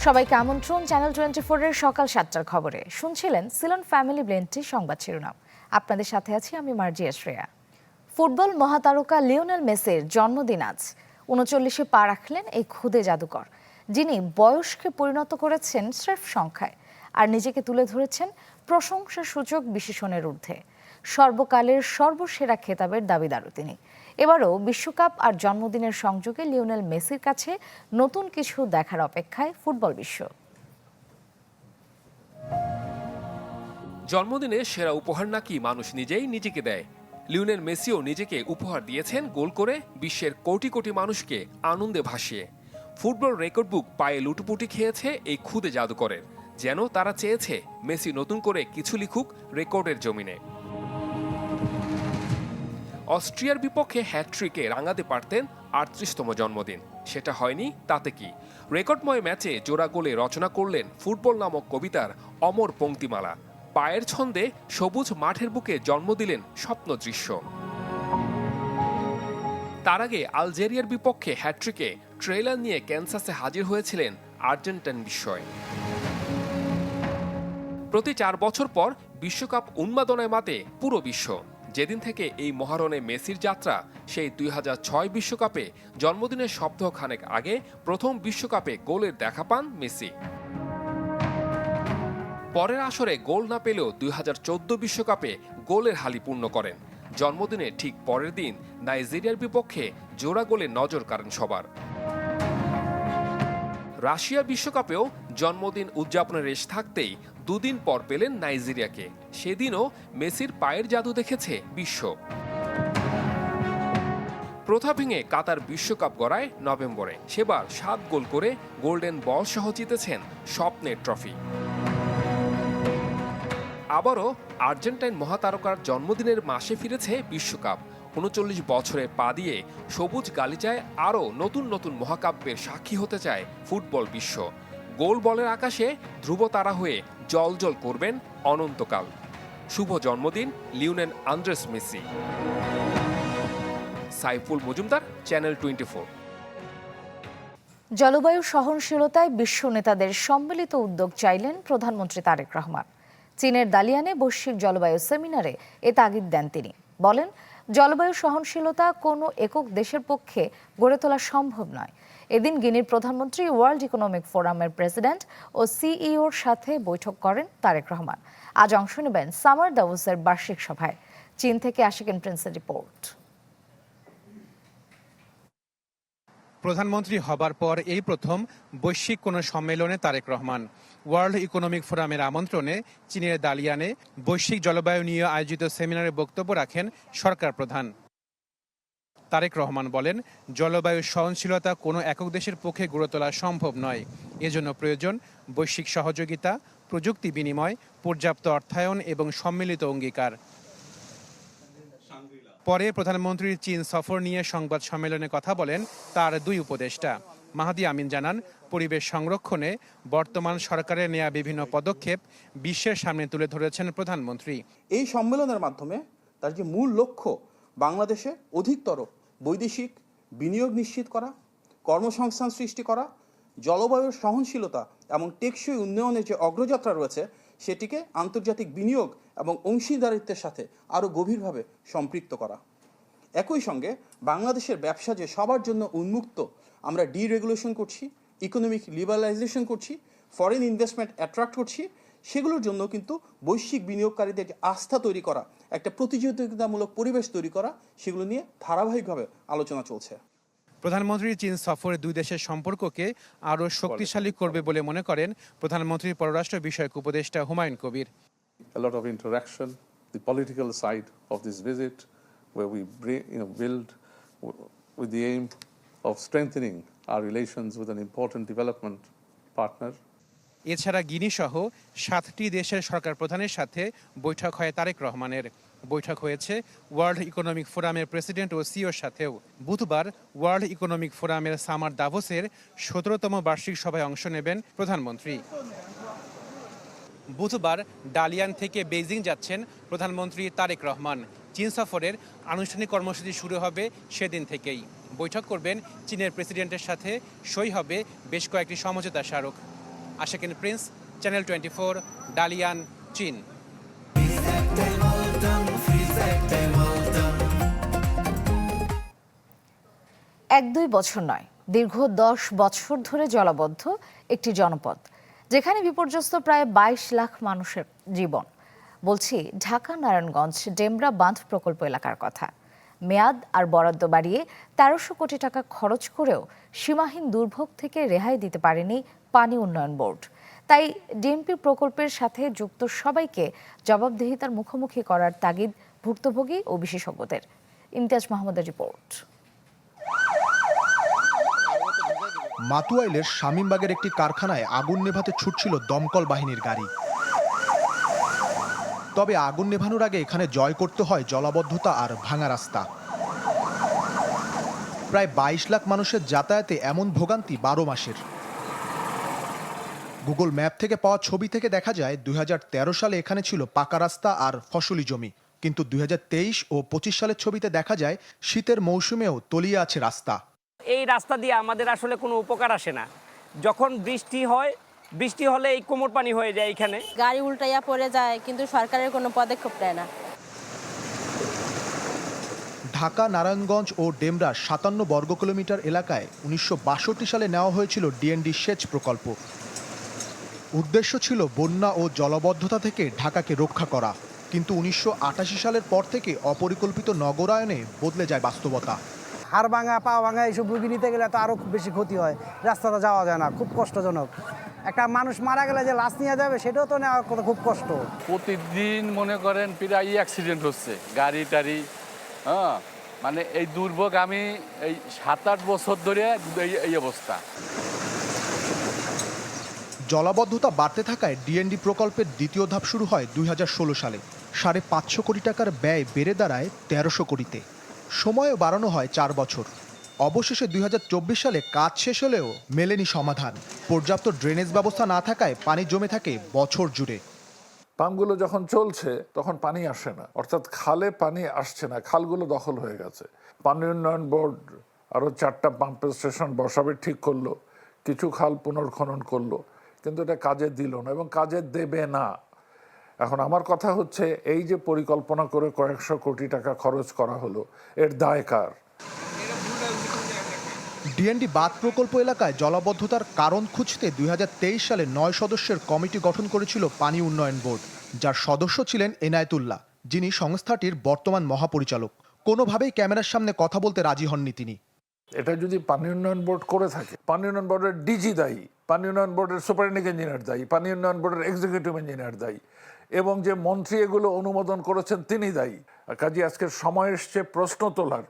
সবাইকে আমন্ত্রণ চ্যানেল 24 এর সকাল 7টার খবরে। শুনছিলেন সিলন ফ্যামিলি ব্লেন্ডটি সংবাদ শিরোনাম। আপনাদের সাথে আছি আমি মার্জিয়া শ্রেয়া। ফুটবল মহাতারকা লিওনেল মেসির জন্মদিন আজ। 39-এ পা রাখলেন এই খুদে জাদুকর, যিনি বয়সকে পরিণত করেছেন স্রেফ সংখ্যায় আর নিজেকে তুলে ধরেছেন প্রশংসাসূচক বিশেষণের ঊর্ধ্বে। সর্বকালের সর্বসেরা খেতাবের দাবিদারও তিনি। এবারও বিশ্বকাপ আর জন্মদিনের সংযোগে লিওনেল মেসির কাছে নতুন কিছু দেখার অপেক্ষায় ফুটবল বিশ্ব। জন্মদিনে সেরা উপহার নাকি মানুষ নিজেই নিজেকে দেয়। লিওনেল মেসিও নিজেকে উপহার দিয়েছেন গোল করে বিশ্বের কোটি কোটি মানুষকে আনন্দে ভাসিয়ে। ফুটবল রেকর্ড বুক পায়ে লুটুপুটি খেয়েছে এই খুদে জাদুকরের। যেন তারা চেয়েছে মেসি নতুন করে কিছু লিখুক রেকর্ডের জমিনে। অস্ট্রিয়ার বিপক্ষে হ্যাটট্রিকে রাঙাতে পারতেন ৩৮তম জন্মদিন, সেটা হয়নি তাতে কি। রেকর্ডময় ম্যাচে জোড়া গোলে রচনা করলেন ফুটবল নামক কবিতার অমর পংক্তিমালা। পায়ের ছন্দে সবুজ মাঠের বুকে জন্ম দিলেন স্বপ্ন দৃশ্য। তার আগে আলজেরিয়ার বিপক্ষে হ্যাটট্রিকে ট্রেলার নিয়ে ক্যানসাসে হাজির হয়েছিলেন আর্জেন্টাইন বিস্ময়। প্রতি 4 বছর পর বিশ্বকাপ উন্মাদনায় মাতে পুরো বিশ্ব। যেদিন থেকে এই মহারণে মেসির যাত্রা, সেই 2006 বিশ্বকাপে জন্মদিনের সপ্তাহখানেক আগে প্রথম বিশ্বকাপে গোলের দেখা পান মেসি। পরের আসরে গোল না পেলেও 2014 বিশ্বকাপে গোলের হালি পূর্ণ করেন। জন্মদিনে ঠিক পরের দিন নাইজেরিয়ার বিপক্ষে জোড়া গোলে নজর কাড়েন সবার। রাশিয়া বিশ্বকাপেও জন্মদিন উদযাপনের রেশ থাকতেই দুদিন পর পেলেন নাইজেরিয়াকে। সেদিনও মেসির পায়ের জাদু দেখেছে বিশ্ব। প্রথা ভেঙে কাতার বিশ্বকাপ গড়ায় নভেম্বরে। সেবার 7 গোল করে গোল্ডেন বল সহ জিতেছেন স্বপ্নের ট্রফি। আবারও আর্জেন্টাইন মহাতারকার জন্মদিনের মাসে ফিরেছে বিশ্বকাপ। 39 বছরে পা দিয়ে সবুজ গালিচায় আরও নতুন নতুন মহাকাব্যের সাক্ষী হতে চায় ফুটবল বিশ্ব। গোল বলের আকাশে ধ্রুবতারা হয়ে জ্বলজ্বল করবেন অনন্তকাল। শুভ জন্মদিন Lionel Andres Messi. Saiful Majumdar, channel 24। জলবায়ু সহনশীলতায় বিশ্ব নেতাদের সম্মিলিত উদ্যোগ চাইলেন প্রধানমন্ত্রী তারেক রহমান। চীনের দালিয়ানে বৈশ্বিক জলবায়ু সেমিনারে এ তাগিদ দেন তিনি। বলেন, জলবায়ু সহনশীলতা কোনো একক দেশের পক্ষে গড়ে তোলা সম্ভব নয়। এদিন গিনির প্রধানমন্ত্রী ওয়ার্ল্ড ইকোনমিক ফোরামের প্রেসিডেন্ট ও সিইওর সাথে বৈঠক করেন তারেক রহমান। আজ অংশ নেবেন সামার দাভোসের বার্ষিক সভায়। চীন থেকে আশিকিন প্রিন্সের রিপোর্ট। প্রধানমন্ত্রী হবার পর এই প্রথম বৈশ্বিক কোনো সম্মেলনে তারেক রহমান। ওয়ার্ল্ড ইকোনমিক ফোরামের আমন্ত্রণে চীনের দালিয়ানে বৈশ্বিক জলবায়ু নিয়ে আয়োজিত সেমিনারে বক্তব্য রাখেন সরকার প্রধান। তারেক রহমান বলেন, জলবায়ু সহনশীলতা কোনো একক দেশের পক্ষে গড়ে তোলা সম্ভব নয়। এজন্য প্রয়োজন বৈশ্বিক সহযোগিতা, প্রযুক্তি বিনিময়, পর্যাপ্ত অর্থায়ন এবং সম্মিলিত অঙ্গীকার। পরে প্রধানমন্ত্রীর চীন সফর নিয়ে সংবাদ সম্মেলনে কথা বলেন তার দুই উপদেষ্টা। মাহাদি আমিন জানান, পরিবেশ সংরক্ষণে বর্তমান সরকারের নেয়া বিভিন্ন পদক্ষেপ বিশ্বের সামনে তুলে ধরেছেন প্রধানমন্ত্রী। এই সম্মেলনের মাধ্যমে তার যে মূল লক্ষ্য, বাংলাদেশে অধিকতর বৈদেশিক বিনিয়োগ নিশ্চিত করা, কর্মসংস্থান সৃষ্টি করা, জলবায়ুর সহনশীলতা এবং টেকসই উন্নয়নের যে অগ্রযাত্রা রয়েছে সেটিকে আন্তর্জাতিক বিনিয়োগ এবং অংশীদারিত্বের সাথে আরও গভীরভাবে সম্পৃক্ত করা। একই সঙ্গে বাংলাদেশের ব্যবসা যে সবার জন্য উন্মুক্ত, আমরা ডিরেগুলেশন করছি, ইকোনমিক লিবারালাইজেশন করছি, ফরেন ইনভেস্টমেন্ট অ্যাট্রাক্ট করছি, সেগুলোর জন্য কিন্তু বৈশ্বিক বিনিয়োগকারীদের যে আস্থা তৈরি করা, একটা প্রতিযোগিতামূলক পরিবেশ তৈরি করা, সেগুলো নিয়ে ধারাবাহিকভাবে আলোচনা চলছে। প্রধানমন্ত্রীর চীন সফরে দুই দেশের সম্পর্ককে আরও শক্তিশালী করবে বলে মনে করেন প্রধানমন্ত্রীর পররাষ্ট্র বিষয়ক উপদেষ্টা Humayun Kabir. A lot of interaction, the political side of this visit, where we build with the aim of strengthening our relations with an important development partner. এছাড়া গিনি সহ 7টি দেশের সরকার প্রধানের সাথে বৈঠক হয় তারেক রহমানের। বৈঠক হয়েছে ওয়ার্ল্ড ইকোনমিক ফোরামের প্রেসিডেন্ট ও সিইওর সাথেও। বুধবার ওয়ার্ল্ড ইকোনমিক ফোরামের সামার দাভোসের 17তম বার্ষিক সভায় অংশ নেবেন প্রধানমন্ত্রী। বুধবার ডালিয়ান থেকে বেইজিং যাচ্ছেন প্রধানমন্ত্রী তারেক রহমান। চীন সফরের আনুষ্ঠানিক কর্মসূচি শুরু হবে সেদিন থেকেই। বৈঠক করবেন চীনের প্রেসিডেন্টের সাথে, সই হবে বেশ কয়েকটি সমঝোতা স্মারক। আশাকিন প্রিন্স, চ্যানেল 24, ডালিয়ান, চীন। এক দুই বছর নয়, দীর্ঘ 10 বছর ধরে জলাবদ্ধ একটি জনপদ, যেখানে বিপর্যস্ত প্রায় 22 লাখ মানুষের জীবন। বলছি ঢাকা নারায়ণগঞ্জ ডেমরা বাঁধ প্রকল্প এলাকার কথা। মেয়াদ আর বরাদ্দ বাড়িয়ে 1300 কোটি টাকা খরচ করেও সীমাহীন দুর্ভোগ থেকে রেহাই দিতে পারেনি পানি উন্নয়ন বোর্ড। তাই ডিএমপি প্রকল্পের সাথে যুক্ত সবাইকে জবাবদিহিতার মুখোমুখি করার তাগিদ ভুক্তভোগী ও বিশেষজ্ঞদের। ইমতিয়াজ মাহমুদের রিপোর্ট। মাতুয়াইলের শামীমবাগের একটি কারখানায় আগুন নেভাতে ছুটছিল দমকল বাহিনীর গাড়ি। তবে আগুন নেভানোর আগে এখানে জয় করতে হয় জলাবদ্ধতা আর ভাঙা রাস্তা। প্রায় 22 লাখ মানুষের যাতায়াতে এমন ভোগান্তি 12 মাসের। গুগল ম্যাপ থেকে পাওয়া ছবি থেকে দেখা যায় 2013 সালে এখানে ছিল পাকা রাস্তা আর ফসলি জমি, কিন্তু 2023 ও 25 সালের ছবিতে দেখা যায় শীতের মৌসুমেও তলিয়ে আছে রাস্তা। এই রাস্তা দিয়ে আমাদের আসলে কোনো উপকার আসে না। যখন বৃষ্টি হলে এই কোমর পানি হয়ে যায়, এখানে গাড়ি উল্টাইয়া পড়ে যায়, কিন্তু সরকারের কোনো পদক্ষেপ নেয় না। ঢাকা নারায়ণগঞ্জ ও ডেমরার 57 বর্গ কিলোমিটার এলাকায় 1962 সালে নেওয়া হয়েছিল ডিএনডি সেচ প্রকল্প। উদ্দেশ্য ছিল বন্যা ও জলাবদ্ধতা থেকে ঢাকাকে রক্ষা করা, কিন্তু 1988 সালের পর থেকে অপরিকল্পিত নগরায়নে বদলে যায় বাস্তবতা। হাড় ভাঙা, পা ভাঙা এইসব রুগী নিতে গেলে তো আরও খুব বেশি ক্ষতি হয়, রাস্তাটা যাওয়া যায় না, খুব কষ্টজনক। একটা মানুষ মারা গেলে যে লাশ নিয়ে যাবে সেটাও তো নেওয়ার কথা, খুব কষ্ট। প্রতিদিন মনে করেন প্রায় অ্যাক্সিডেন্ট হচ্ছে, গাড়ি টাড়ি। হ্যাঁ, মানে এই দুর্ভোগ আমি এই 7-8 বছর ধরে এই অবস্থা। জলাবদ্ধতা বাড়তে থাকায় ডিএনডি প্রকল্পের দ্বিতীয় ধাপ শুরু হয় 2016 সালে। 550 কোটি টাকার ব্যয় বেড়ে দাঁড়ায় 1300 কোটিতে। সময়ও বাড়ানো হয় 4 বছর। অবশেষে 2024 সালে কাজ শেষ হলেও মেলেনি সমাধান। পর্যাপ্ত ড্রেনেজ ব্যবস্থা না থাকায় পানি জমে থাকে বছর জুড়ে। পাম্পগুলো যখন চলছে তখন পানি আসে না, অর্থাৎ খালে পানি আসছে না, খালগুলো দখল হয়ে গেছে। পানি উন্নয়ন বোর্ড আরও 4টা পাম্পের স্টেশন বসাবে ঠিক করলো, কিছু খাল পুনর্খনন করলো, কিন্তু এটা কাজে দিল না এবং কাজে দেবে না। এখন আমার কথা হচ্ছে, এই যে পরিকল্পনা করে কয়েকশো কোটি টাকা খরচ করা হলো, এর দায় কার? ডিএনডি বাঁধ প্রকল্প এলাকায় জলাবদ্ধতার কারণ খুঁজতে 2023 সালে 9 সদস্যের কমিটি গঠন করেছিল পানি উন্নয়ন বোর্ড, যার সদস্য ছিলেন এনায়েতুল্লাহ, যিনি সংস্থাটির বর্তমান মহাপরিচালক। কোনোভাবেই ক্যামেরার সামনে কথা বলতে রাজি হননি তিনি। এটা যদি পানি উন্নয়ন বোর্ড করে থাকে, পানি উন্নয়ন বোর্ডের ডিজি দায়ী, পানি উন্নয়ন বোর্ডের সুপারিনটেন্ডিং ইঞ্জিনিয়ার দায়ী, পানি উন্নয়ন বোর্ডের এক্সিকিউটিভ ইঞ্জিনিয়ার দায়ী, এবং যে মন্ত্রী এগুলো অনুমোদন করেছেন তিনি দায়ী। কাজে আজকের সময় এসছে প্রশ্ন তোলার,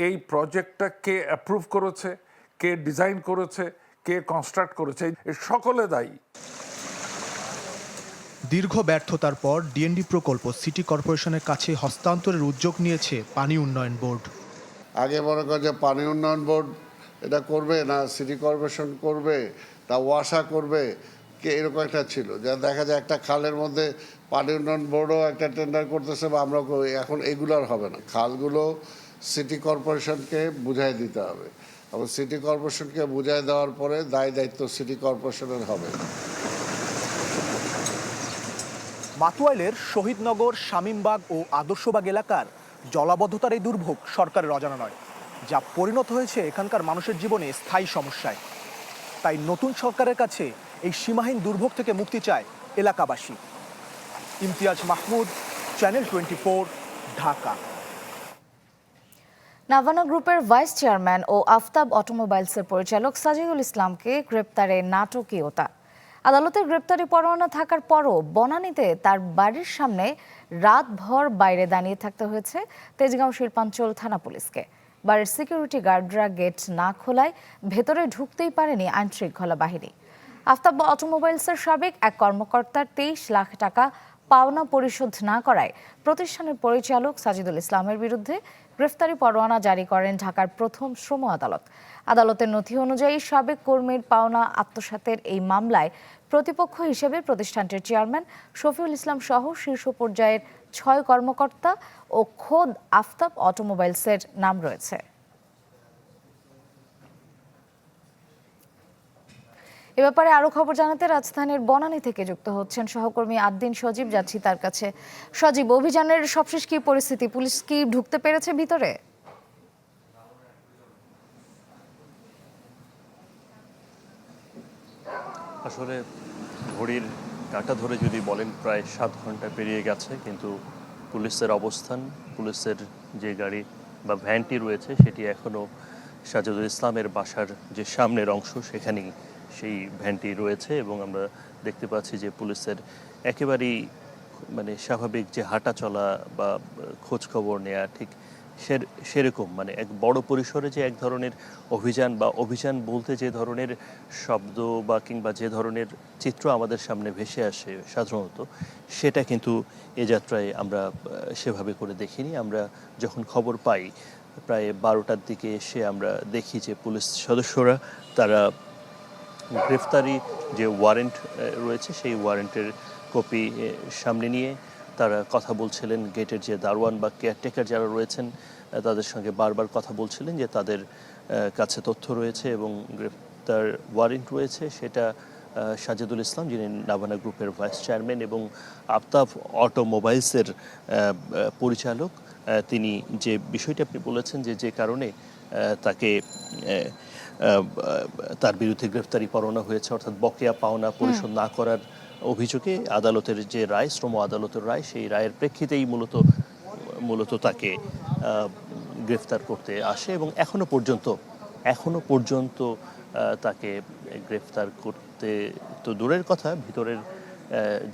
এই প্রজেক্টটা কে অ্যাপ্রুভ করেছে, কে ডিজাইন করেছে, কে কনস্ট্রাক্ট করেছে, এই সকলে দায়ী। দীর্ঘ ব্যর্থতার পর ডিএনডি প্রকল্প সিটি কর্পোরেশনের কাছে হস্তান্তরের উদ্যোগ নিয়েছে পানি উন্নয়ন বোর্ড। আগে মনে কর যে পানি উন্নয়ন বোর্ড এটা করবে না সিটি কর্পোরেশন করবে, তা ওয়াসা করবে, কে এরকম একটা ছিল। যা দেখা যায় একটা খালের মধ্যে পানি উন্নয়ন বোর্ডও একটা টেন্ডার করতেছে বা আমরা করি। এখন এগুলো আর হবে না, খালগুলো সিটি কর্পোরেশনকে বুঝাই দিতে হবে এবং সিটি কর্পোরেশনকে বুঝাই দেওয়ার পরে দায়িত্ব সিটি কর্পোরেশনের হবে। মাতুয়াইলের শহীদনগর, শামীমবাগ ও আদর্শবাগ এলাকার জলাবদ্ধতার এই দুর্ভোগ সরকারের অজানা নয়, যা পরিণত হয়েছে এখানকার মানুষের জীবনে স্থায়ী সমস্যায়। তাই নতুন সরকারের কাছে এই সীমাহীন দুর্ভোগ থেকে মুক্তি চায় এলাকাবাসী। ইমতিয়াজ মাহমুদ, চ্যানেল 24, ঢাকা। নাভানা গ্রুপের ভাইস চেয়ারম্যান ও আফতাব অটোমোবাইলসের পরিচালক সাজিদুল ইসলামকে গ্রেপ্তারে নাটকীয়তা। আদালতের গ্রেপ্তারি পরোয়ানা থাকার পরও বনানীতে তার বাড়ির সামনে রাতভর বাইরে দাঁড়িয়ে থাকতে হয়েছে তেজগাঁও শিল্পাঞ্চল থানা পুলিশকে। বাড়ির সিকিউরিটি গার্ডরা গেট না খোলায় ভেতরে ঢুকতেই পারেনি আইন শৃঙ্খলা বাহিনী। আফতাব অটোমোবাইলসের সাবেক এক কর্মকর্তার 23 লাখ টাকা পাওনা পরিশোধ না করায় প্রতিষ্ঠানের পরিচালক সাজিদুল ইসলামের বিরুদ্ধে গ্রেফতারি পরোয়ানা জারি করেন ঢাকার প্রথম শ্রম আদালত। আদালতের নথি অনুযায়ী সাবেক কর্মীর পাওনা আত্মসাতের এই মামলায় প্রতিপক্ষ হিসেবে প্রতিষ্ঠানটির চেয়ারম্যান শফিউল ইসলাম সহ শীর্ষ পর্যায়ের 6 কর্মকর্তা ও খোদ আফতাব অটোমোবাইলসের নাম রয়েছে। এ ব্যাপারে আরো খবর জানাতে রাজধানীর বনানী থেকে যুক্ত হচ্ছেন সহকর্মী আদ্দিন সজীব, যাচ্ছি তার কাছে। সজীব, অভিযানের সবশেষ কি পরিস্থিতি? পুলিশ কি ঢুকতে পেরেছে ভিতরে? আসলে ঘড়ির কাঁটা ধরে যদি বলেন প্রায় 7 ঘন্টা পেরিয়ে গেছে, কিন্তু পুলিশের অবস্থান, পুলিশের যে গাড়ি বা ভ্যানটি রয়েছে সেটি এখনও সাজেদুল ইসলামের বাসার যে সামনের অংশ সেখানেই সেই ভ্যানটি রয়েছে এবং আমরা দেখতে পাচ্ছি যে পুলিশের একেবারেই মানে স্বাভাবিক যে হাঁটা চলা বা খোঁজ খবর নেওয়া ঠিক সেরকম মানে এক বড় পরিসরে যে এক ধরনের অভিযান বলতে যে ধরনের শব্দ বা কিংবা যে ধরনের চিত্র আমাদের সামনে ভেসে আসে সাধারণত, সেটা কিন্তু এ যাত্রায় আমরা সেভাবে করে দেখিনি। আমরা যখন খবর পাই প্রায় 12টার দিকে এসে আমরা দেখি যে পুলিশ সদস্যরা তারা গ্রেফতারি যে ওয়ারেন্ট রয়েছে সেই ওয়ারেন্টের কপি সামনে নিয়ে তারা কথা বলছিলেন। গেটের যে দারোয়ান বা কেয়ারটেকার যারা রয়েছেন তাদের সঙ্গে বারবার কথা বলছিলেন যে তাদের কাছে তথ্য রয়েছে এবং গ্রেফতার ওয়ারেন্ট রয়েছে। সেটা সাজেদুল ইসলাম, যিনি নাভানা গ্রুপের ভাইস চেয়ারম্যান এবং আফতাব অটোমোবাইলসের পরিচালক, তিনি যে বিষয়টি আপনি বলেছেন যে কারণে তাকে তার বিরুদ্ধে গ্রেফতারি পরোয়ানা হয়েছে, অর্থাৎ বকেয়া পাওনা পরিশোধ না করার অভিযোগে আদালতের যে রায়, শ্রম আদালতের রায়, সেই রায়ের প্রেক্ষিতেই মূলত তাকে গ্রেফতার করতে আসে এবং এখনো পর্যন্ত তাকে গ্রেফতার করতে তো দূরের কথা, ভিতরের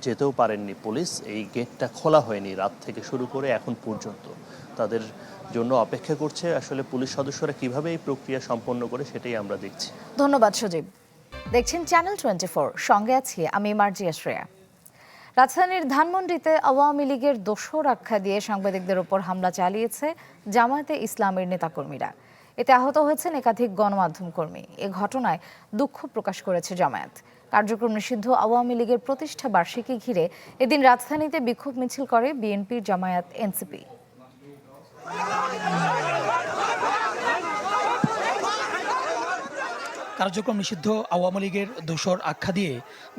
যেতেও পারেননি পুলিশ। এই গেটটা খোলা হয়নি রাত থেকে শুরু করে এখন পর্যন্ত। তাদের জন্য অপেক্ষা করছে আসলে পুলিশ সদস্যরা কিভাবে এই প্রক্রিয়া সম্পন্ন করে, সেটাই আমরা দেখছি। ধন্যবাদ সজীব। দেখছেন চ্যানেল 24, সঙ্গে আছি আমি মার্জিয়া শ্রেয়া। রাজধানীর ধানমন্ডিতে আওয়ামী লীগের দোসর আখ্যা দিয়ে সাংবাদিকদের উপর হামলা চালিয়েছে জামায়াতে ইসলামের নেতাকর্মীরা। এতে আহত হয়েছেন একাধিক গণমাধ্যম কর্মী। এ ঘটনায় দুঃখ প্রকাশ করেছে জামায়াত। কার্যক্রম নিষিদ্ধ আওয়ামী লীগের প্রতিষ্ঠা বার্ষিকী ঘিরে এদিন রাজধানীতে বিক্ষোভ মিছিল করে বিএনপি, জামায়াত, এনসিপি। কার্যক্রম নিষিদ্ধ আওয়ামী লীগের দোসর আখ্যা দিয়ে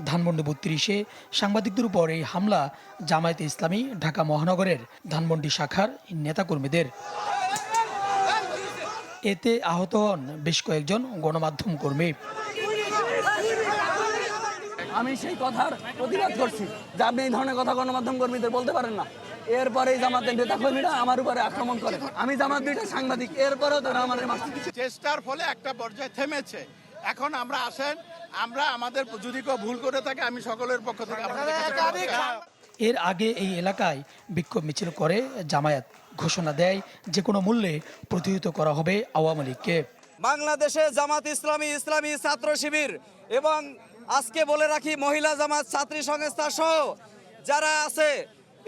ধানমন্ডি 32-এ সাংবাদিকদের উপর এই হামলা জামায়াতে ইসলামী ঢাকা মহানগরের ধানমন্ডি শাখার নেতাকর্মীদের। এতে আহত হন বেশ কয়েকজন গণমাধ্যম কর্মী। আমি সেই কথার প্রতিবাদ করছি যে আপনি এই ধরনের কথা গণমাধ্যম কর্মীদের বলতে পারেন না। এরপরে জামাতের নেতা কর্মীরা আমার উপরে আক্রমণ করে। আমি জামাত দুইটা সাংবাদিক, এরপরেও তারা আমাদের চেষ্টার ফলে একটা পর্যায়ে থেমেছে। এখন আমরা আমাদের যদি কেউ ভুল করে থাকে, আমি সকলের পক্ষ থেকে এর আগে এই এলাকায় বিক্ষোভ মিছিল করে জামায়াত, ঘোষণা দেয় যে কোনো মূল্যে প্রতিহত করা হবে আওয়ামী লীগকে। বাংলাদেশে জামাত ইসলামী ছাত্র শিবির এবং আজকে বলে রাখি মহিলা জামাত ছাত্রী সংস্থা সহ যারা আছে,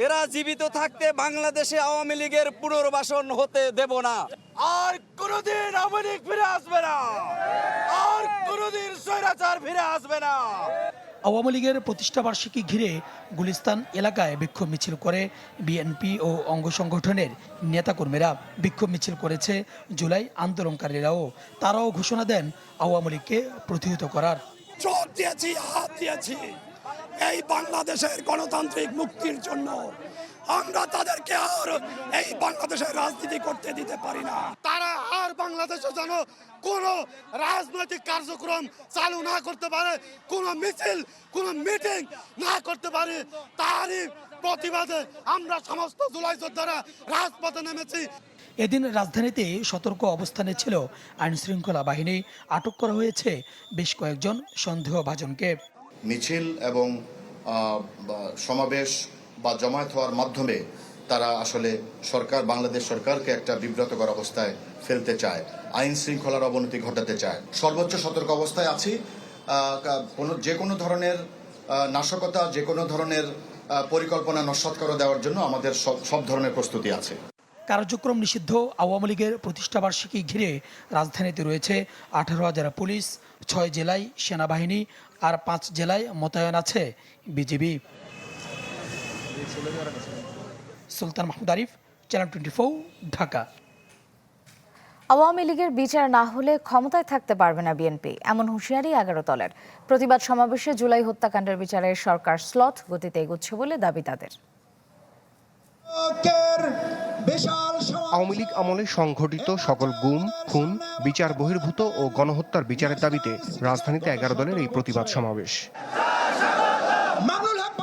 এরা জীবিত থাকতে বাংলাদেশে আওয়ামী লীগের পুনর্বাসন হতে দেব না। আর কোনদিন আওয়ামী লীগ ফিরে আসবে না, আর কোনদিন স্বৈরাচার ফিরে আসবে না। আওয়ামী লীগের প্রতিষ্ঠাবার্ষিকী ঘিরে গুলিস্তান এলাকায় বিক্ষোভ মিছিল করে বিএনপি ও অঙ্গ সংগঠনের নেতাকর্মীরা। বিক্ষোভ মিছিল করেছে জুলাই আন্দোলনকারীরাও। তারাও ঘোষণা দেন আওয়ামী লীগকে প্রতিহত করার। চোখ দিয়েছি, হাত দিয়েছি এই বাংলাদেশের গণতান্ত্রিক মুক্তির জন্য। আমরা তাদেরকে আর এই বাংলাদেশের রাজনীতি করতে দিতে পারি না। তারা আর বাংলাদেশে যেন কোনো রাজনৈতিক কার্যক্রম চালু না করতে পারে, কোনো মিছিল, কোনো মিটিং না করতে পারে, তারই প্রতিবাদে আমরা সমস্ত জুলাই যোদ্ধারা রাজপথে নেমেছি। এদিন রাজধানীতে সতর্ক অবস্থানে ছিল আইন শৃঙ্খলা বাহিনী। আটক করা হয়েছে বেশ কয়েকজন সন্দেহভাজনকে। মিছিল এবং সমাবেশ বা জমায়েত হওয়ার মাধ্যমে তারা আসলে বাংলাদেশ সরকারকে একটা বিব্রতকর অবস্থায় ফেলতে চায়, আইন শৃঙ্খলার অবনতি ঘটাতে চায়। সর্বোচ্চ সতর্ক অবস্থায় আছি। যে কোনো ধরনের নাশকতা, যে কোনো ধরনের পরিকল্পনা নস্যাৎ করে দেওয়ার জন্য আমাদের সব ধরনের প্রস্তুতি আছে। কার্যক্রম নিষিদ্ধ আওয়ামী লীগের প্রতিষ্ঠাবার্ষিকী ঘিরে রাজধানীতে রয়েছে 18,000 পুলিশ, 6 জেলায় সেনাবাহিনী আর 5 জেলায় মোতায়েন আছে বিজিবি। সুলতান মাহমুদ আরিফ, চ্যানেল 24, ঢাকা। আওয়ামী লীগের বিচার না হলে ক্ষমতায় থাকতে পারবে না বিএনপি, এমন হুঁশিয়ারি 11 দলের। প্রতিবাদ সমাবেশে জুলাই হত্যাকাণ্ডের বিচারে সরকার স্লথ গতিতে এগোচ্ছে বলে দাবি তাদের। আওয়ামী লীগ আমলে সংঘটিত সকল গুম, খুন, বিচার বহির্ভূত ও গণহত্যার বিচারের দাবিতে রাজধানীতে 11 দলের এই প্রতিবাদ সমাবেশ,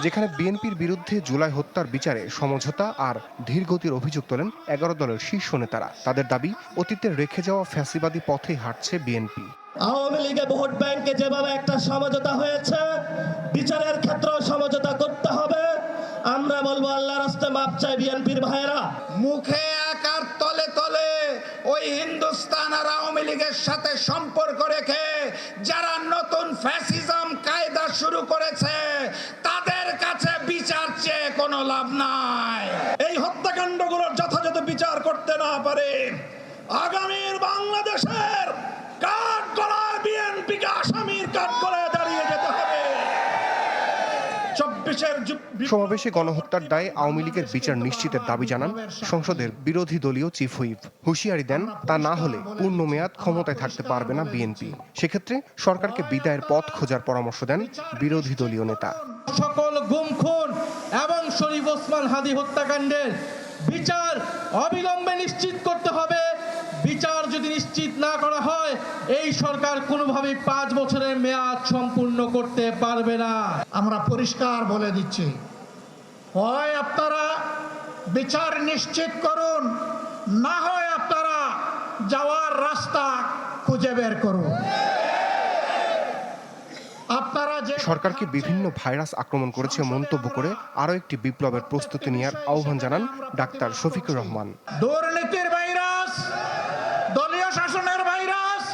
যেখানে বিএনপির বিরুদ্ধে জুলাই হত্যার বিচারে সমঝোতা আর ধীরগতির অভিযোগ তোলেন 11 দলের শীর্ষ নেতারা। তাদের দাবি, অতীতে রেখে যাওয়া ফ্যাসিবাদী পথেই হাঁটছে বিএনপি। আওয়ামী লীগে ভোট ব্যাংকে যেভাবে একটা সমঝোতা হয়েছে, বিচারের ক্ষেত্রেও সমঝোতা করতে হবে। আমরা বলবো আল্লাহর রাস্তে মাপ চাই বিএনপির ভাইয়েরা। মুখে আকার তলে তলে ওই হিন্দুস্তান আর আওয়ামী লীগের সাথে সম্পর্ক রেখে যারা নতুন ফ্যাসিজম কায়দা শুরু করেছে, তাদের কাছে বিচার চেয়ে কোনো লাভ নাই। এই হত্যাকাণ্ডগুলোর যথাযথ বিচার করতে না পারে আগামীর বাংলাদেশের কাঠগড়ায় বিএনপিকে আসামির কাঠগড়ায় দাঁড়িয়ে যেতে হবে। সমাবেশে গণহত্যার দায়ে আওয়ামী লীগের বিচার নিশ্চিতের দাবি জানান সংসদের বিরোধী দলীয় চিফ হুইপ। হুঁশিয়ারি দেন, তা না হলে পূর্ণ মেয়াদ ক্ষমতায় থাকতে পারবে না বিএনপি। সেক্ষেত্রে সরকারকে বিদায়ের পথ খোঁজার পরামর্শ দেন বিরোধী দলীয় নেতা। সকল গুম, খুন এবং শরীফ ওসমান হাদি হত্যাকাণ্ডের বিচার অবিলম্বে নিশ্চিত করতে হবে। বিচার যদি নিশ্চিত না করা হয়, এই সরকার কোনোভাবেই 5 বছরের মেয়াদ সম্পূর্ণ করতে পারবে না। আমরা পরিষ্কার বলে দিচ্ছি, হয় আপনারা বিচার নিশ্চিত করুন, না হয় আপনারা যাওয়ার রাস্তা খুঁজে বের করুন। সরকারকে বিভিন্ন ভাইরাস আক্রমণ করেছে মন্তব্য করে আরও একটি বিপ্লবের প্রস্তুতি নেওয়ার আহ্বান জানান ডাক্তার শফিকুর রহমান। দুর্নীতির ভাইরাস, দলীয় শাসনের ভাইরাস,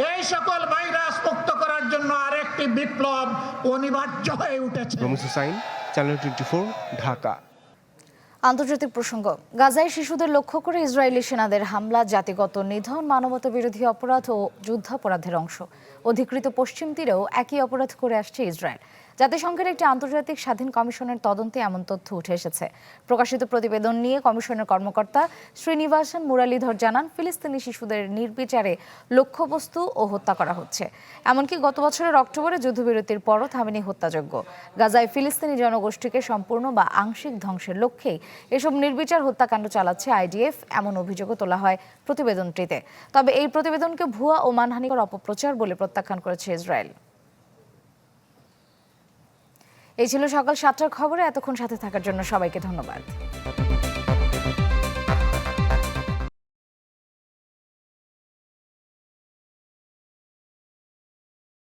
এই সকল ভাইরাস মুক্ত করার জন্য আরেকটি বিপ্লব অনিবার্য হয়ে উঠেছে। রমিজ হুসাইন, চ্যানেল 24, ঢাকা। আন্তর্জাতিক প্রসঙ্গ। গাজায় শিশুদের লক্ষ্য করে ইসরায়েলি সেনাদের হামলা জাতিগত নিধন, মানবতাবিরোধী অপরাধ ও যুদ্ধাপরাধের অংশ। অধিকৃত পশ্চিম তীরেও একই অপরাধ করে আসছে ইসরায়েল। জাতিসংঘের একটি আন্তর্জাতিক স্বাধীন কমিশনের তদন্তে এমন তথ্য উঠে এসেছে। প্রকাশিত প্রতিবেদন নিয়ে কমিশনের কর্মকর্তা শ্রীনিবাসন মুরালীধর জানান, ফিলিস্তিনি শিশুদের নির্বিচারে লক্ষ্যবস্তু ও হত্যা করা হচ্ছে। এমনকি গত বছরের অক্টোবরে যুদ্ধবিরতির পরও থামেনি হত্যাযজ্ঞ। গাজায় ফিলিস্তিনি জনগোষ্ঠীকে সম্পূর্ণ বা আংশিক ধ্বংসের লক্ষ্যেই এসব নির্বিচার হত্যাকাণ্ড চালাচ্ছে আইডিএফ, এমন অভিযোগও তোলা হয় প্রতিবেদনটিতে। তবে এই প্রতিবেদনকে ভুয়া ও মানহানিকর অপপ্রচার বলে প্রত্যাখ্যান করেছে ইসরায়েল। এই ছিল সকাল 7টার খবরে। এতক্ষণ সাথে থাকার জন্য সবাইকে ধন্যবাদ।